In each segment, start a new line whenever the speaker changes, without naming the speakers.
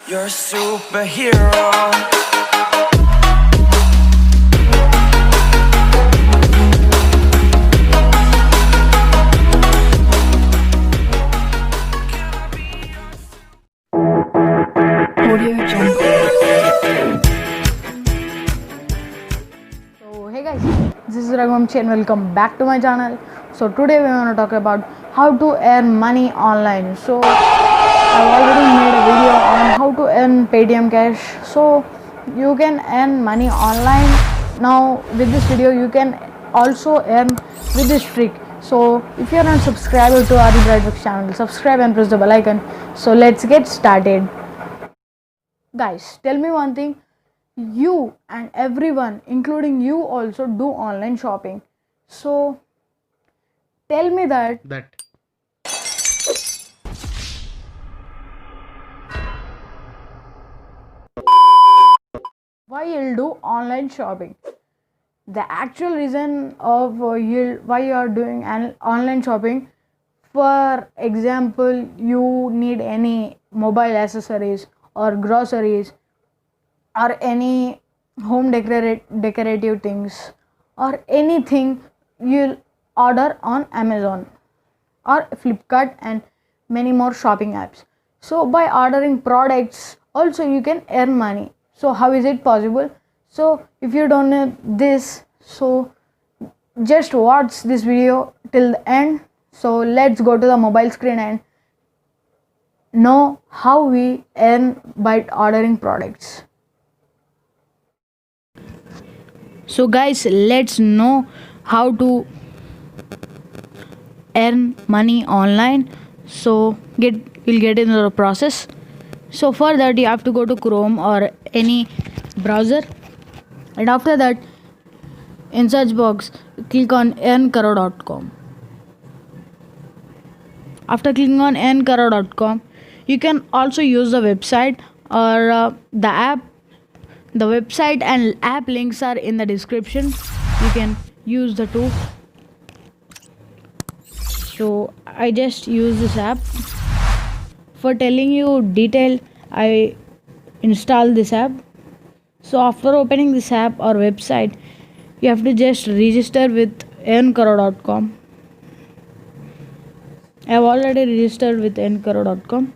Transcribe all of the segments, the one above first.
You're a superhero.
Audio Jungle.
So hey guys, this is Raghumchi and welcome back to my channel. So today we want to talk about how to earn money online. So I've already made a video on how to earn Paytm Cash. So you can earn money online. Now with this video you can also earn with this trick. So if you are not subscribed to Adi Brightworks channel, subscribe and press the bell icon. So let's get started. Guys, tell me one thing. You and everyone, including you, also do online shopping. So tell me that why you'll do online shopping. The actual reason of why you are doing an online shopping. For example, you need any mobile accessories or groceries or any home decorative things or anything, you'll order on Amazon or Flipkart and many more shopping apps. So by ordering products also you can earn money. So how is it possible? So if you don't know this, so just watch this video till the end. So let's go to the mobile screen and know how we earn by ordering products. So guys, let's know how to earn money online. So we'll get into the process. So for that you have to go to Chrome or any browser, and after that in search box click on earnkaro.com. After clicking on earnkaro.com, you can also use the website or the app. The website and app links are in the description. You can use the two. So I just use this app. For telling you detail, I install this app. So after opening this app or website, you have to just register with earnkaro.com. I have already registered with earnkaro.com.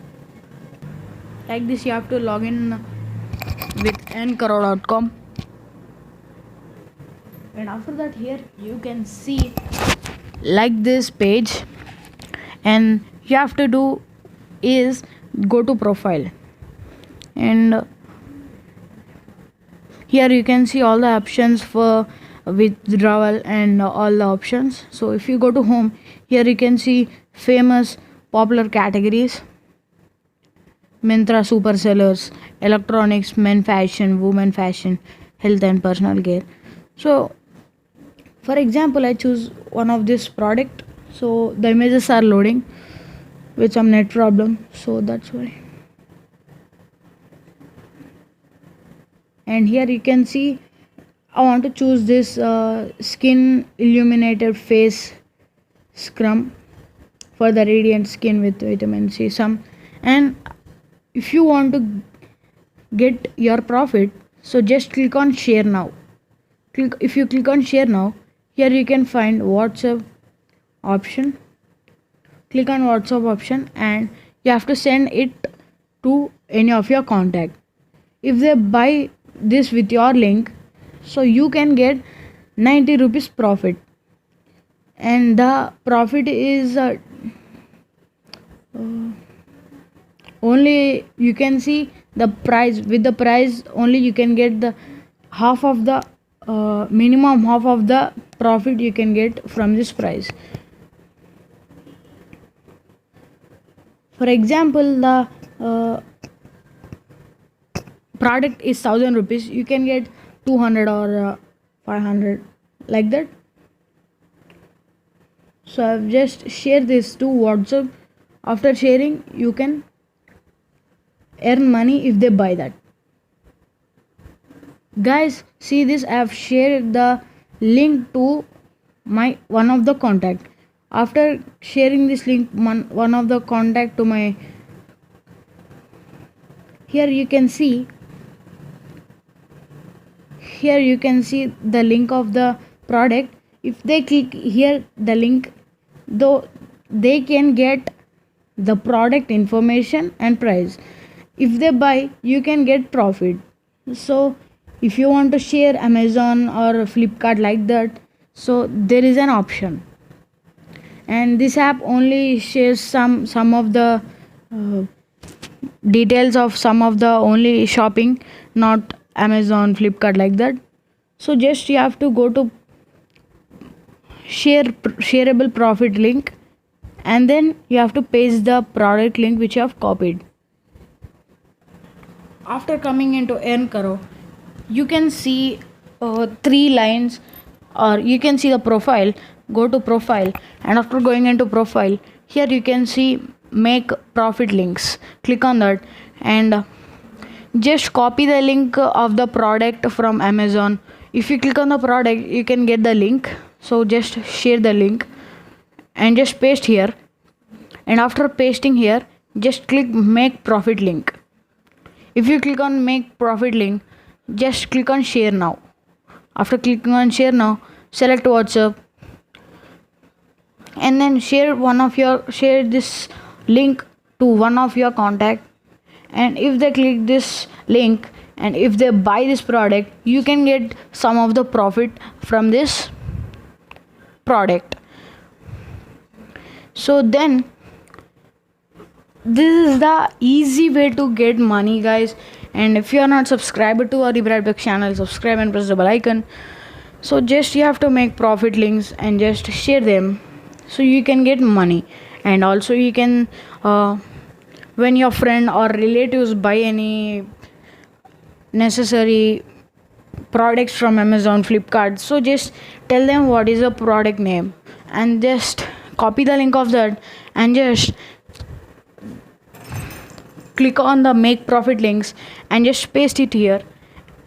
Like this, you have to log in with earnkaro.com, and after that here you can see like this page, and you have to do is go to profile, and here you can see all the options for withdrawal and all the options. So if you go to home, here you can see famous popular categories: Myntra super sellers, electronics, men fashion, women fashion, health and personal care. So for example, I choose one of this product. So the images are loading with some net problem, so that's why. And here you can see I want to choose this skin illuminated face scrub for the radiant skin with vitamin C some. And if you want to get your profit, so just click on share now. If you click on share now, here you can find WhatsApp option. Click on WhatsApp option and you have to send it to any of your contact. If they buy this with your link, so you can get 90 rupees profit, and the profit is only you can see the price. With the price only you can get the half of the minimum half of the profit you can get from this price. For example, the product is 1000 rupees, you can get 200 or 500 like that. So I've just shared this to WhatsApp. After sharing, you can earn money if they buy that. Guys, see this, I have shared the link to my one of the contact. After sharing this link one of the contact to my here you can see the link of the product. If they click here the link, though they can get the product information and price. If they buy, you can get profit. So if you want to share Amazon or Flipkart like that, so there is an option. And this app only shares some of the details of some of the only shopping, not Amazon, Flipkart like that. So just you have to go to shareable profit link, and then you have to paste the product link which you have copied. After coming into Earn Karo, you can see 3 lines, or you can see the profile. Go to profile, and after going into profile, here you can see make profit links. Click on that and just copy the link of the product from Amazon. If you click on the product, you can get the link. So just share the link and just paste here. And after pasting here, just click make profit link. If you click on make profit link, just click on share now. After clicking on share now, select WhatsApp, and then share this link to one of your contact. And if they click this link and if they buy this product, you can get some of the profit from this product. So then this is the easy way to get money, guys. And if you are not subscribed to our Brightbuck channel, subscribe and press the bell icon. So just you have to make profit links and just share them, so you can get money. And also you can when your friend or relatives buy any necessary products from Amazon, Flipkart, so just tell them what is the product name and just copy the link of that and just click on the make profit links and just paste it here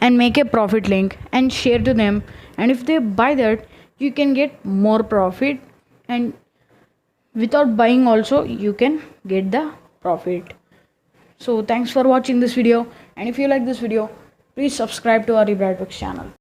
and make a profit link and share to them. And if they buy that, you can get more profit, and without buying also you can get the profit. So thanks for watching this video, and if you like this video, please subscribe to our Brightbuck channel.